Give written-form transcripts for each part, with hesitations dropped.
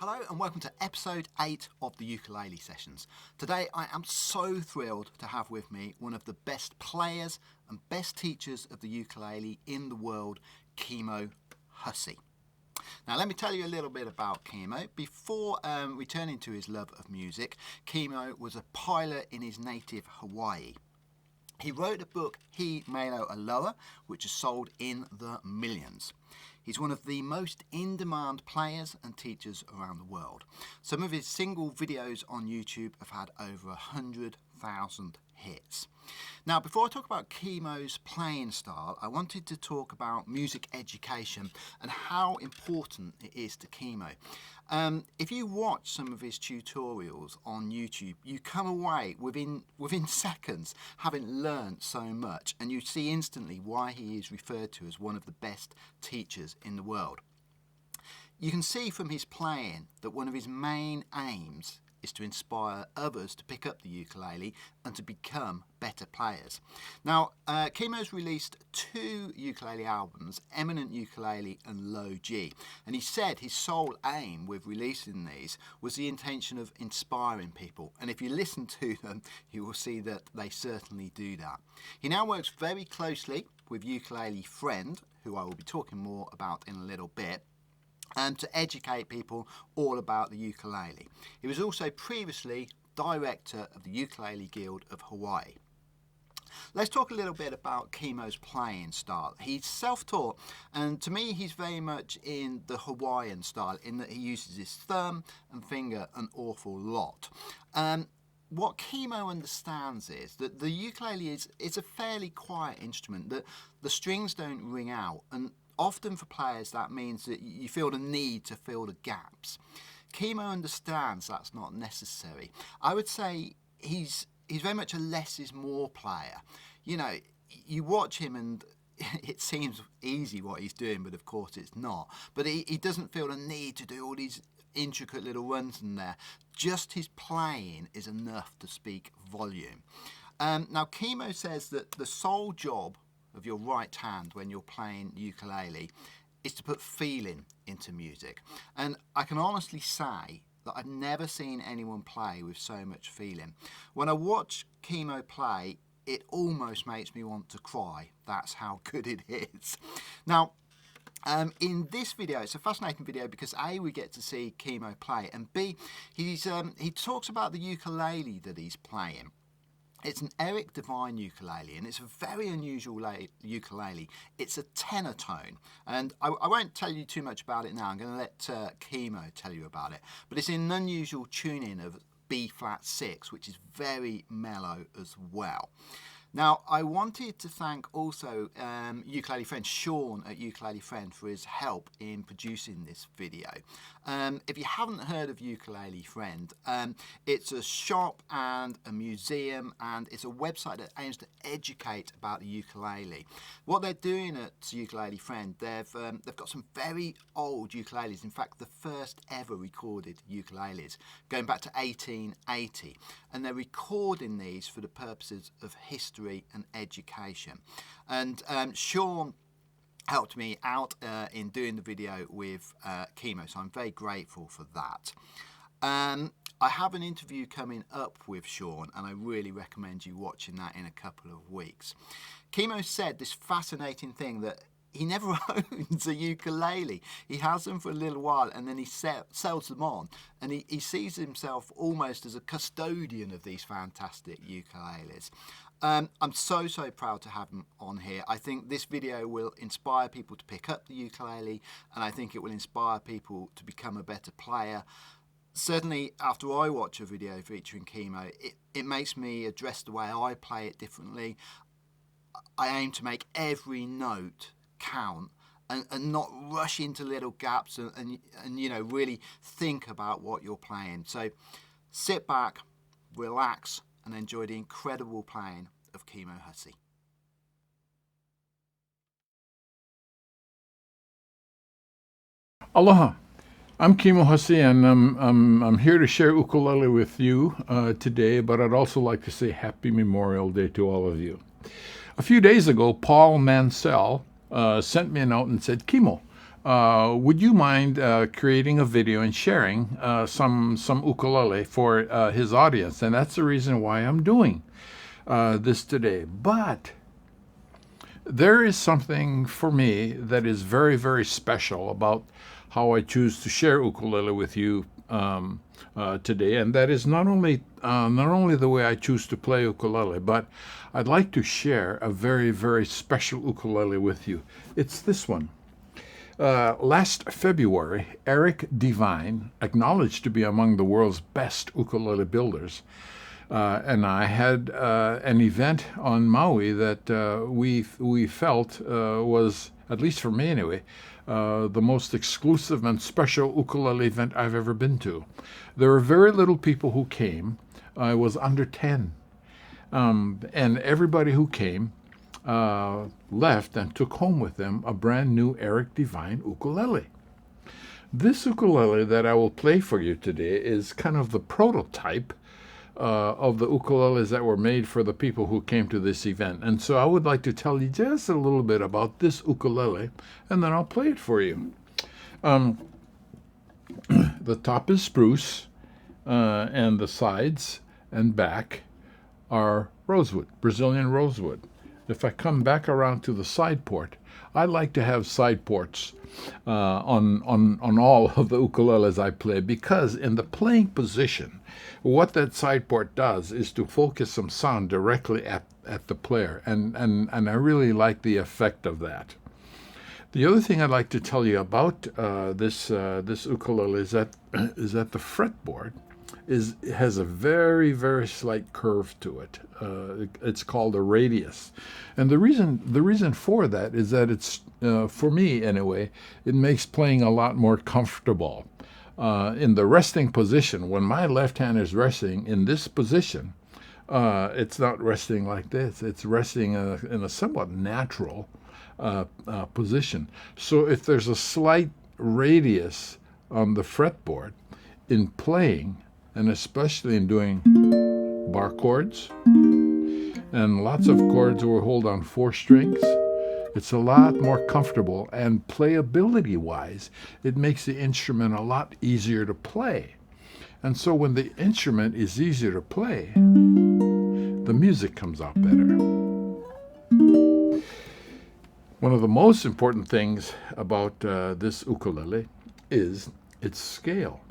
Hello and welcome to episode 8 of the Ukulele Sessions. Today I am so thrilled to have with me one of the best players and best teachers of the ukulele in the world, Kimo Hussey. Now let me tell you a little bit about Kimo. Before returning to his love of music, Kimo was a pilot in his native Hawaii. He wrote a book, He Malo Aloha, which has sold in the millions. He's one of the most in-demand players and teachers around the world. Some of his single videos on YouTube have had over 100,000 hits. Now, before I talk about Kimo's playing style, I wanted to talk about music education and how important it is to Kimo. If you watch some of his tutorials on YouTube, you come away within seconds having learned so much, and you see instantly why he is referred to as one of the best teachers in the world. You can see from his playing that one of his main aims is to inspire others to pick up the ukulele and to become better players. Now, Kimo's released 2 ukulele albums, Eminent Ukulele and Low G, and he said his sole aim with releasing these was the intention of inspiring people, and if you listen to them, you will see that they certainly do that. He now works very closely with Ukulele Friend, who I will be talking more about in a little bit, to educate people all about the ukulele. He was also previously director of the Ukulele Guild of Hawaii. Let's talk a little bit about Kimo's playing style. He's self-taught, and to me he's very much in the Hawaiian style in that he uses his thumb and finger an awful lot. What Kimo understands is that the ukulele is a fairly quiet instrument, that the strings don't ring out, and often for players that means that you feel the need to fill the gaps. Kimo understands that's not necessary. I would say he's very much a less is more player. You know, you watch him and it seems easy what he's doing, but of course it's not. But he doesn't feel the need to do all these intricate little runs in there. Just his playing is enough to speak volume. Now Kimo says that the sole job of your right hand when you're playing ukulele is to put feeling into music, and I can honestly say that I've never seen anyone play with so much feeling. When I watch Kimo play, it almost makes me want to cry. That's how good it is. Now in this video, it's a fascinating video because A, we get to see Kimo play, and B, he talks about the ukulele that he's playing. It's an Eric Divine ukulele, and it's a very unusual ukulele. It's a tenor tone, and I won't tell you too much about it now. I'm going to let Kimo tell you about it. But it's in an unusual tuning of B flat 6, which is very mellow as well. Now, I wanted to thank also Ukulele Friend Sean at Ukulele Friend for his help in producing this video. If you haven't heard of Ukulele Friend, it's a shop and a museum, and it's a website that aims to educate about the ukulele. What they're doing at Ukulele Friend, they've got some very old ukuleles, in fact the first ever recorded ukuleles, going back to 1880, and they're recording these for the purposes of history and education. And Sean helped me out in doing the video with Kimo, so I'm very grateful for that. I have an interview coming up with Sean, and I really recommend you watching that in a couple of weeks. Kimo said this fascinating thing that he never owns a ukulele. He has them for a little while and then he sells them on, and he sees himself almost as a custodian of these fantastic ukuleles. I'm so proud to have him on here. I think this video will inspire people to pick up the ukulele, and I think it will inspire people to become a better player. Certainly after I watch a video featuring Kimo, it makes me address the way I play it differently. I aim to make every note count and not rush into little gaps and you know, really think about what you're playing. So sit back, relax, and enjoy the incredible playing of Kimo Hussey. Aloha, I'm Kimo Hussey, and I'm here to share ukulele with you today, but I'd also like to say Happy Memorial Day to all of you. A few days ago, Paul Mansell sent me a note and said, Kimo, would you mind creating a video and sharing some ukulele for his audience? And that's the reason why I'm doing this today. But there is something for me that is very, very special about how I choose to share ukulele with you today, and that is not only the way I choose to play ukulele, but I'd like to share a very, very special ukulele with you. It's this one. Last February, Eric Devine, acknowledged to be among the world's best ukulele builders, and I had an event on Maui that we felt was, at least for me anyway, the most exclusive and special ukulele event I've ever been to. There were very little people who came. I was under 10. And everybody who came left and took home with them a brand new Eric Devine ukulele. This ukulele that I will play for you today is kind of the prototype of the ukuleles that were made for the people who came to this event. And so I would like to tell you just a little bit about this ukulele, and then I'll play it for you. The top is spruce, and the sides and back are rosewood, Brazilian rosewood. If I come back around to the side port, I like to have side ports on all of the ukuleles I play, because in the playing position, what that side port does is to focus some sound directly at the player, and I really like the effect of that. The other thing I'd like to tell you about this ukulele is that the fretboard has a very, very slight curve to it. It's called a radius, and the reason for that is that it's for me anyway, it makes playing a lot more comfortable. In the resting position, when my left hand is resting in this position, it's not resting like this. It's resting in a somewhat natural position. So if there's a slight radius on the fretboard in playing, and especially in doing bar chords and lots of chords where we hold on 4 strings, it's a lot more comfortable, and playability-wise, it makes the instrument a lot easier to play. And so when the instrument is easier to play, the music comes out better. One of the most important things about this ukulele is its scale.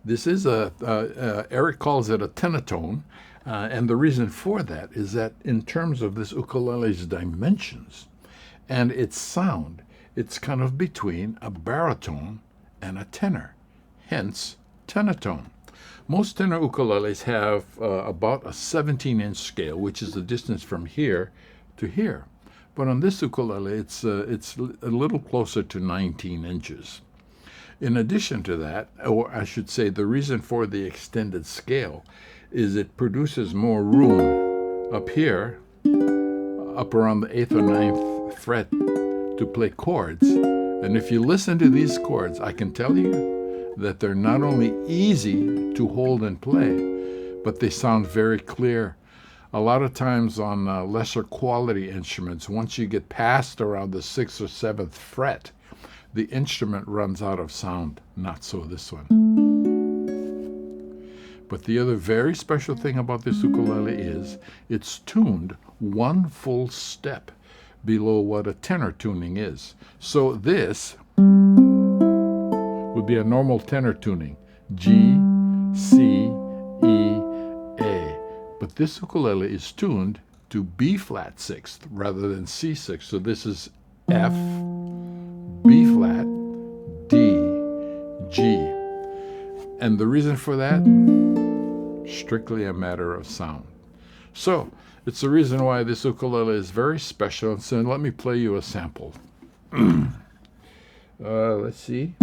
This is Eric calls it a tenatone, and the reason for that is that in terms of this ukulele's dimensions and its sound, it's kind of between a baritone and a tenor, hence tenatone. Most tenor ukuleles have about a 17-inch scale, which is the distance from here to here. But on this ukulele, it's a little closer to 19 inches. In addition to that, or I should say the reason for the extended scale is it produces more room up here, up around the 8th or 9th fret, to play chords. And if you listen to these chords, I can tell you that they're not only easy to hold and play, but they sound very clear. A lot of times on lesser quality instruments, once you get past around the 6th or 7th fret, the instrument runs out of sound. Not so this one. But the other very special thing about this ukulele is it's tuned 1 full step below what a tenor tuning is. So this would be a normal tenor tuning, G, C, E, A. But this ukulele is tuned to B flat 6th rather than C 6th. So this is F, B flat, D, G. And the reason for that? Strictly a matter of sound. So it's the reason why this ukulele is very special. So let me play you a sample. Let's see.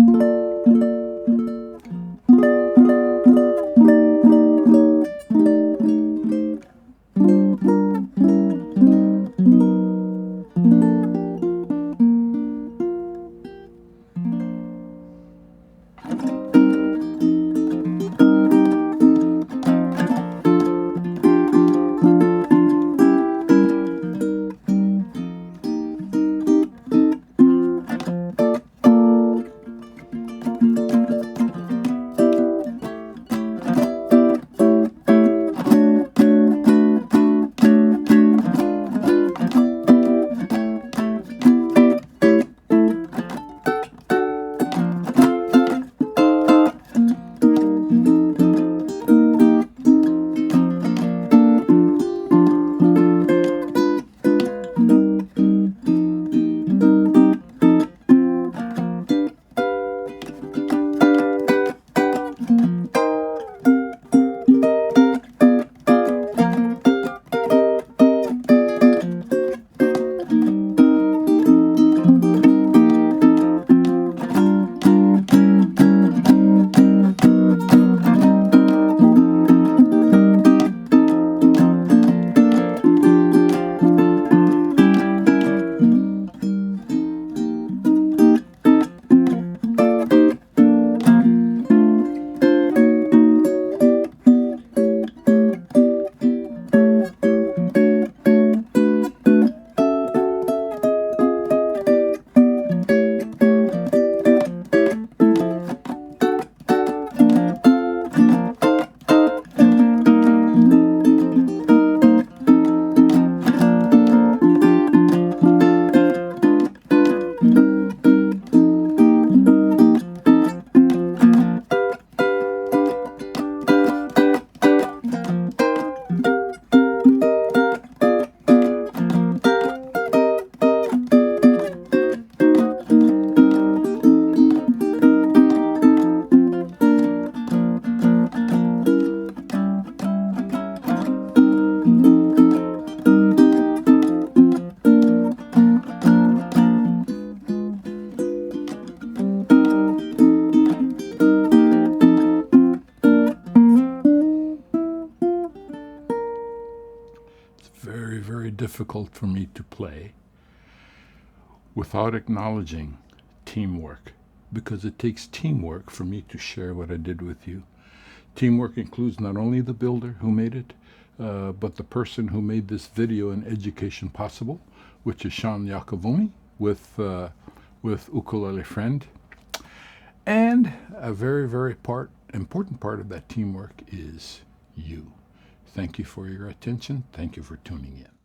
difficult for me to play without acknowledging teamwork, because it takes teamwork for me to share what I did with you. Teamwork includes not only the builder who made it, but the person who made this video and education possible, which is Sean Iacovoni with Ukulele Friend. And a very, very important part of that teamwork is you. Thank you for your attention. Thank you for tuning in.